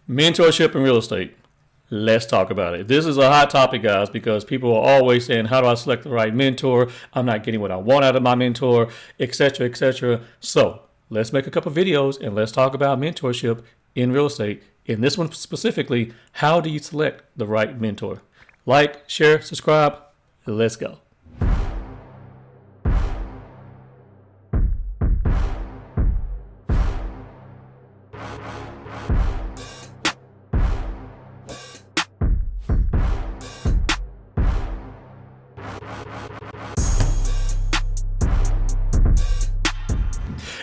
Mentorship in real estate. Let's talk about it. This is a hot topic, guys, because people are always saying, how do I select the right mentor? I'm not getting what I want out of my mentor, etc., etc. So let's make a couple videos and let's talk about mentorship in real estate. In this one specifically, how do you select the right mentor? Like, share, subscribe. Let's go.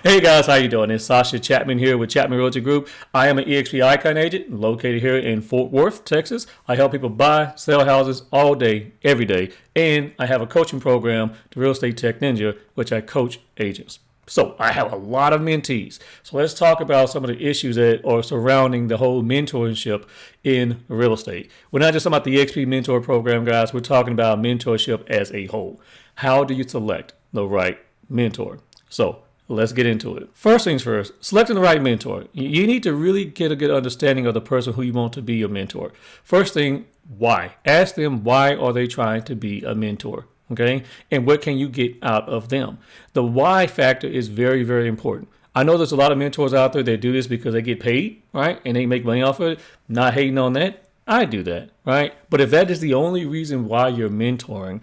Hey guys, how you doing? It's Sasha Chatman here with Chatman Realty Group. I am an eXp Icon agent located here in Fort Worth, Texas. I help people buy, sell houses all day, every day. And I have a coaching program, the Real Estate Tech Ninja, which I coach agents. So I have a lot of mentees. So let's talk about some of the issues that are surrounding the whole mentorship in real estate. We're not just talking about the eXp Mentor Program, guys. We're talking about mentorship as a whole. How do you select the right mentor? So let's get into it. First things first, selecting the right mentor. You need to really get a good understanding of the person who you want to be your mentor. First thing, why? Ask them, why are they trying to be a mentor? Okay. And what can you get out of them? The why factor is very, very important. I know there's a lot of mentors out there that do this because they get paid, right? And they make money off of it. Not hating on that. I do that, right? But if that is the only reason why you're mentoring,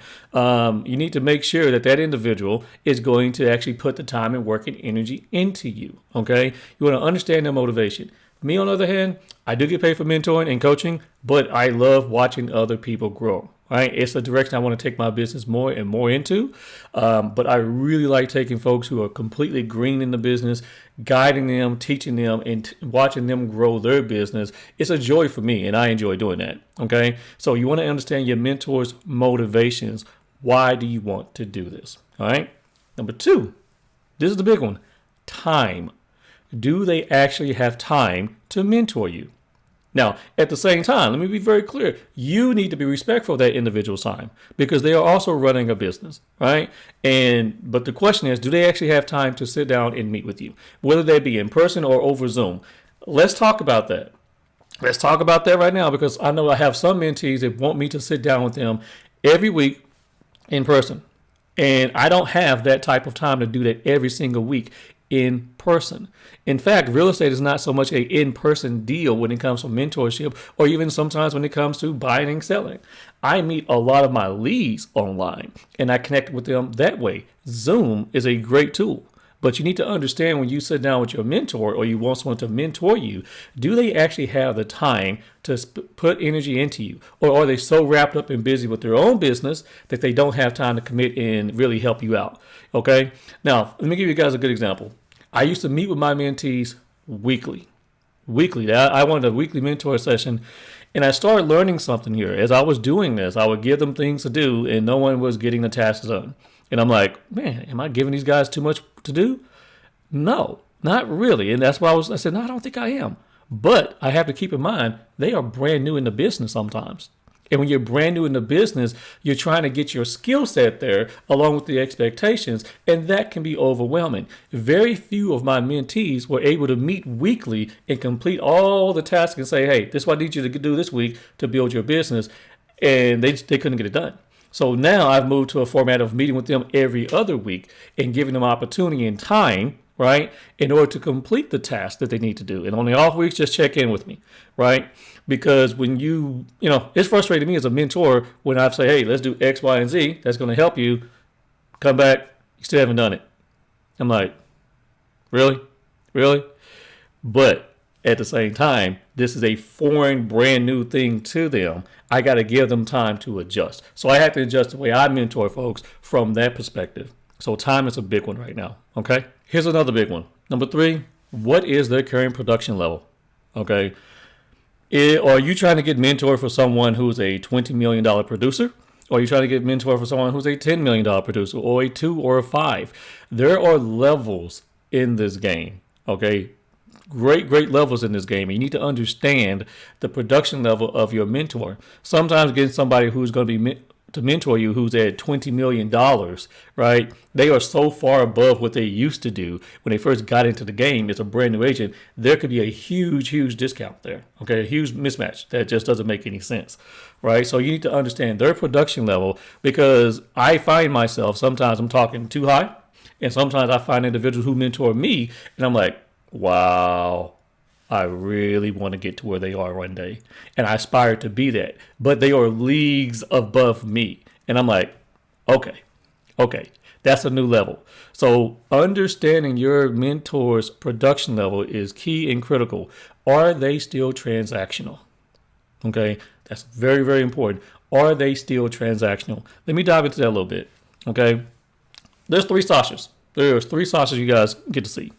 you need to make sure that that individual is going to actually put the time and work and energy into you, okay? You want to understand their motivation. Me, on the other hand, I do get paid for mentoring and coaching, but I love watching other people grow, right? It's the direction I want to take my business more and more into. But I really like taking folks who are completely green in the business, guiding them, teaching them, and watching them grow their business. It's a joy for me, and I enjoy doing that, okay? So you want to understand your mentor's motivations. Why do you want to do this, all right? Number two, this is the big one, time. Do they actually have time to mentor you? Now, at the same time, let me be very clear. You need to be respectful of that individual's time because they are also running a business, right? But the question is, do they actually have time to sit down and meet with you, whether they be in person or over Zoom? Let's talk about that. Let's talk about that right now because I know I have some mentees that want me to sit down with them every week in person. And I don't have that type of time to do that every single week in person. In fact, real estate is not so much a in-person deal when it comes to mentorship or even sometimes when it comes to buying and selling. I meet a lot of my leads online and I connect with them that way. Zoom is a great tool, but you need to understand when you sit down with your mentor or you want someone to mentor you, do they actually have the time to put energy into you? Or are they so wrapped up and busy with their own business that they don't have time to commit and really help you out? Okay. Now, let me give you guys a good example. I used to meet with my mentees weekly. I wanted a weekly mentor session, and I started learning something here. As I was doing this, I would give them things to do, and no one was getting the tasks done. And I'm like, man, am I giving these guys too much to do? No, not really. And that's why I said, no, I don't think I am. But I have to keep in mind, they are brand new in the business sometimes. And when you're brand new in the business, you're trying to get your skill set there along with the expectations, and that can be overwhelming. Very few of my mentees were able to meet weekly and complete all the tasks and say, hey, this is what I need you to do this week to build your business, and they couldn't get it done. So now I've moved to a format of meeting with them every other week and giving them opportunity and time, right, in order to complete the task that they need to do. And on the off weeks, just check in with me, right? Because when it's frustrating me as a mentor when I say, hey, let's do X, Y, and Z, that's going to help you. Come back, you still haven't done it. I'm like, really? But at the same time, this is a foreign, brand new thing to them. I got to give them time to adjust. So I have to adjust the way I mentor folks from that perspective. So time is a big one right now, okay? Here's another big one. Number three, what is their current production level, okay? Are you trying to get mentored for someone who's a $20 million producer? Or are you trying to get mentored for someone who's a $10 million producer or a 2 or a 5? There are levels in this game, okay? Great levels in this game. You need to understand the production level of your mentor. Sometimes getting somebody who's going to be to mentor you who's at $20 million, right? They are so far above what they used to do when they first got into the game as a brand new agent. There could be a huge discount there, okay? A huge mismatch that just doesn't make any sense, right? So you need to understand their production level, because I find myself sometimes I'm talking too high, and sometimes I find individuals who mentor me, and I'm like, wow, I really want to get to where they are one day. And I aspire to be that. But they are leagues above me. And I'm like, okay, that's a new level. So understanding your mentor's production level is key and critical. Are they still transactional? Okay, that's very important. Are they still transactional? Let me dive into that a little bit. Okay, there's three Sashas. There's three Sashas you guys get to see.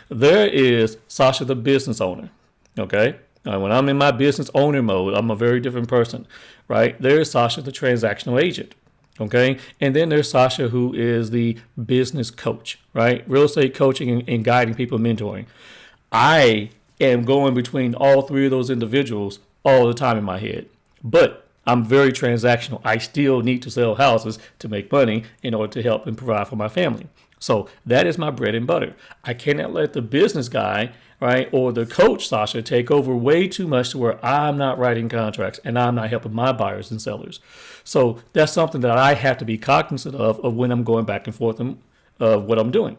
There is Sasha, the business owner. Okay. When I'm in my business owner mode, I'm a very different person, right? There's Sasha, the transactional agent. Okay. And then there's Sasha, who is the business coach, right? Real estate coaching and guiding people, mentoring. I am going between all three of those individuals all the time in my head. But I'm very transactional. I still need to sell houses to make money in order to help and provide for my family. So that is my bread and butter. I cannot let the business guy, right, or the coach, Sasha, take over way too much to where I'm not writing contracts and I'm not helping my buyers and sellers. So that's something that I have to be cognizant of when I'm going back and forth of what I'm doing.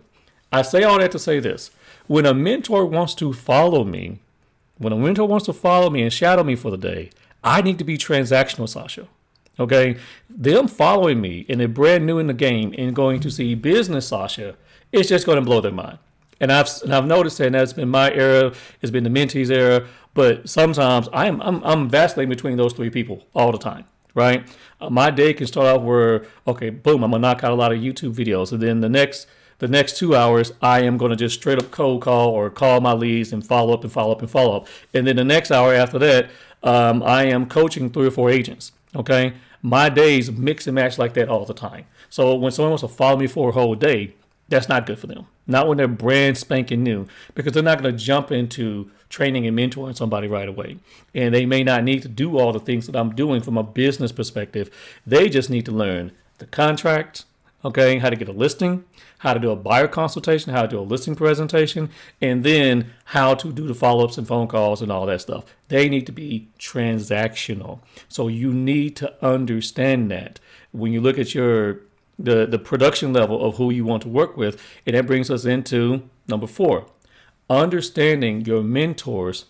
I say all that to say this. When a mentor wants to follow me, and shadow me for the day, I need to be transactional, Sasha. Okay, them following me and they're brand new in the game and going to see business Sasha, it's just going to blow their mind. And I've noticed that, and that's been my era, it's been the mentees era. But sometimes I'm vacillating between those three people all the time, right? My day can start off where, okay, boom, I'm gonna knock out a lot of YouTube videos, and then the next 2 hours, I am going to just straight up cold call or call my leads and follow up. And then the next hour after that, I am coaching 3 or 4 agents. Okay. My days mix and match like that all the time. So when someone wants to follow me for a whole day, that's not good for them. Not when they're brand spanking new, because they're not going to jump into training and mentoring somebody right away. And they may not need to do all the things that I'm doing from a business perspective. They just need to learn the contract, okay, how to get a listing, how to do a buyer consultation, how to do a listing presentation, and then how to do the follow-ups and phone calls and all that stuff. They need to be transactional. So you need to understand that when you look at the production level of who you want to work with. And that brings us into number 4, understanding your mentor's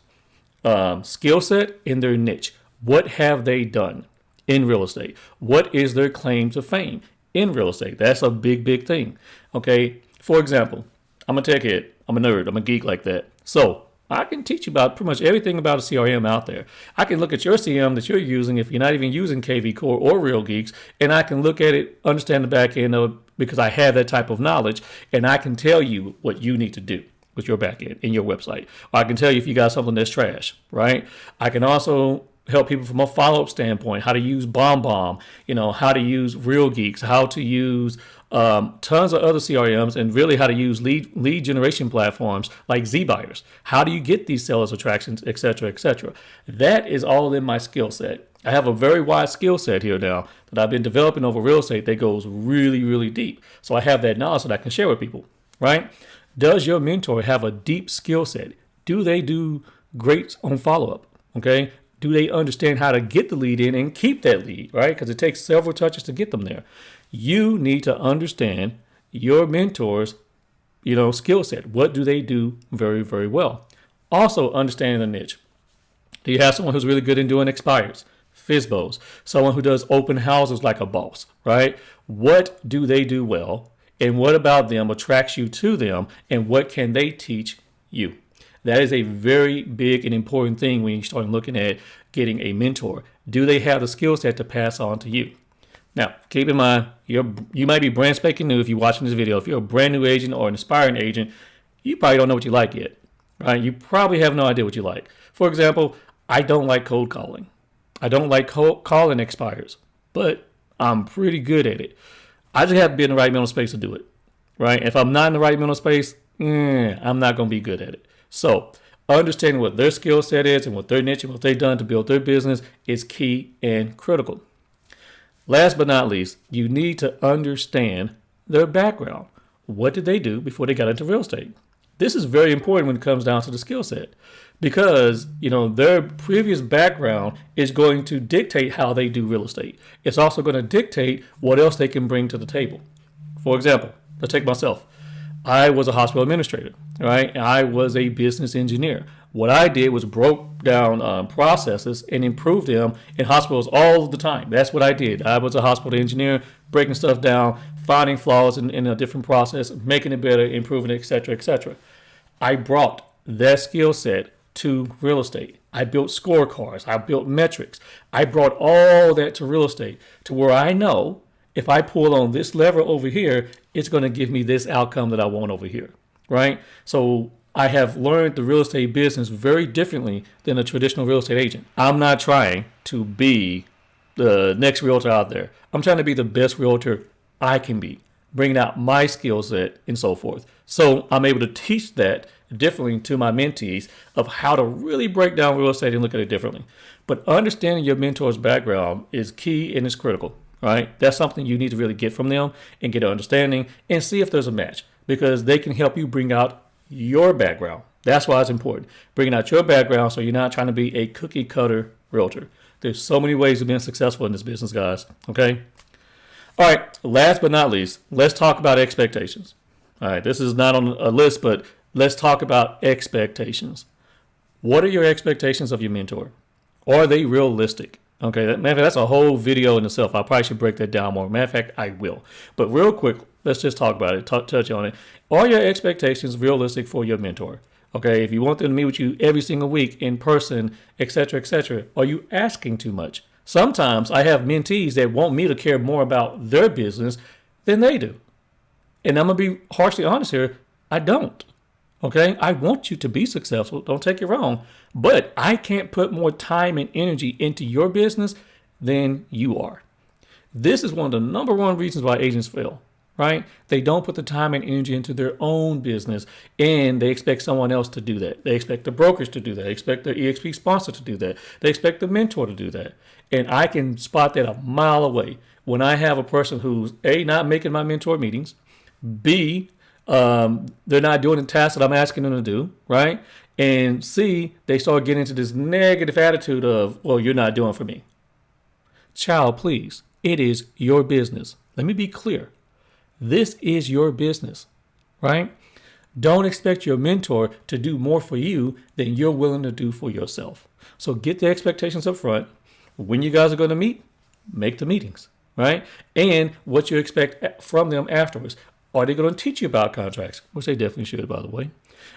skill set and their niche. What have they done in real estate? What is their claim to fame in real estate? That's a big thing. Okay. For example, I'm a tech head. I'm a nerd. I'm a geek like that. So I can teach you about pretty much everything about a CRM out there. I can look at your CRM that you're using if you're not even using KV Core or Real Geeks, and I can look at it, understand the back end of it, because I have that type of knowledge, and I can tell you what you need to do with your back end in your website. Or I can tell you if you got something that's trash, right? I can also help people from a follow-up standpoint, how to use BombBomb, how to use Real Geeks, how to use tons of other CRMs, and really how to use lead generation platforms like ZBuyers. How do you get these sellers attractions, et cetera, et cetera? That is all in my skill set. I have a very wide skill set here now that I've been developing over real estate that goes really deep. So I have that knowledge that I can share with people, right? Does your mentor have a deep skill set? Do they do great on follow-up? Okay. Do they understand how to get the lead in and keep that lead, right? Because it takes several touches to get them there. You need to understand your mentor's, skill set. What do they do very well? Also, understanding the niche. Do you have someone who's really good in doing expires, FISBOs, someone who does open houses like a boss, right? What do they do well? And what about them attracts you to them? And what can they teach you? That is a very big and important thing when you start looking at getting a mentor. Do they have the skill set to pass on to you? Now, keep in mind, you might be brand spanking new if you're watching this video. If you're a brand new agent or an aspiring agent, you probably don't know what you like yet, right? You probably have no idea what you like. For example, I don't like cold calling. I don't like calling expires, but I'm pretty good at it. I just have to be in the right mental space to do it, right? If I'm not in the right mental space, I'm not going to be good at it. So understanding what their skill set is and what their niche and what they've done to build their business is key and critical. Last but not least, you need to understand their background. What did they do before they got into real estate? This is very important when it comes down to the skill set because, their previous background is going to dictate how they do real estate. It's also going to dictate what else they can bring to the table. For example, let's take myself. I was a hospital administrator, right? And I was a business engineer. What I did was broke down processes and improved them in hospitals all the time. That's what I did. I was a hospital engineer, breaking stuff down, finding flaws in a different process, making it better, improving it, etc., etc. I brought that skill set to real estate. I built scorecards. I built metrics. I brought all that to real estate to where I know if I pull on this lever over here, it's going to give me this outcome that I want over here, right? So I have learned the real estate business very differently than a traditional real estate agent. I'm not trying to be the next realtor out there. I'm trying to be the best realtor I can be, bringing out my skill set and so forth. So I'm able to teach that differently to my mentees of how to really break down real estate and look at it differently. But understanding your mentor's background is key and is critical, right? That's something you need to really get from them and get an understanding and see if there's a match because they can help you bring out your background. That's why it's important. Bringing out your background so you're not trying to be a cookie cutter realtor. There's so many ways of being successful in this business, guys. Okay? All right, last but not least, let's talk about expectations. All right, this is not on a list, but let's talk about expectations. What are your expectations of your mentor? Are they realistic? Okay, that's a whole video in itself. I probably should break that down more. Matter of fact, I will. But real quick, let's just talk about it, touch on it. Are your expectations realistic for your mentor? Okay, if you want them to meet with you every single week in person, etc., are you asking too much? Sometimes I have mentees that want me to care more about their business than they do. And I'm going to be harshly honest here, I don't. Okay, I want you to be successful. Don't take it wrong. But I can't put more time and energy into your business than you are. This is one of the number one reasons why agents fail, right? They don't put the time and energy into their own business and they expect someone else to do that. They expect the brokers to do that. They expect their EXP sponsor to do that. They expect the mentor to do that. And I can spot that a mile away when I have a person who's A, not making my mentor meetings, B, they're not doing the tasks that I'm asking them to do, right? And C, they start getting into this negative attitude of, well, you're not doing for me. Child, please, it is your business. Let me be clear. This is your business, right? Don't expect your mentor to do more for you than you're willing to do for yourself. So get the expectations up front. When you guys are going to meet, make the meetings, right? And what you expect from them afterwards. Are they going to teach you about contracts? Which they definitely should, by the way.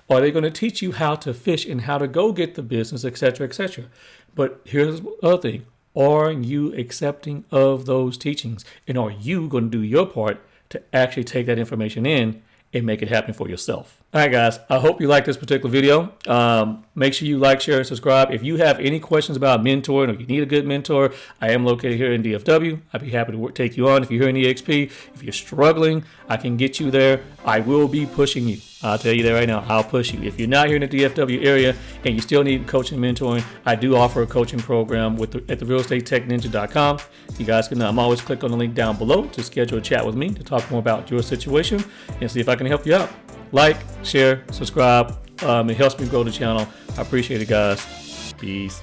Are they going to teach you how to fish and how to go get the business, etc., etc.? But here's the other thing. Are you accepting of those teachings? And are you going to do your part to actually take that information in and make it happen for yourself? All right, guys, I hope you like this particular video. Make sure you like, share, and subscribe. If you have any questions about mentoring or you need a good mentor, I am located here in DFW. I'd be happy to take you on. If you're here in EXP, if you're struggling, I can get you there. I will be pushing you. I'll tell you that right now. I'll push you. If you're not here in the DFW area and you still need coaching and mentoring, I do offer a coaching program at therealestatechnninja.com. You guys can always click on the link down below to schedule a chat with me to talk more about your situation and see if I can help you out. Like, share, subscribe. It helps me grow the channel. I appreciate it, guys. Peace.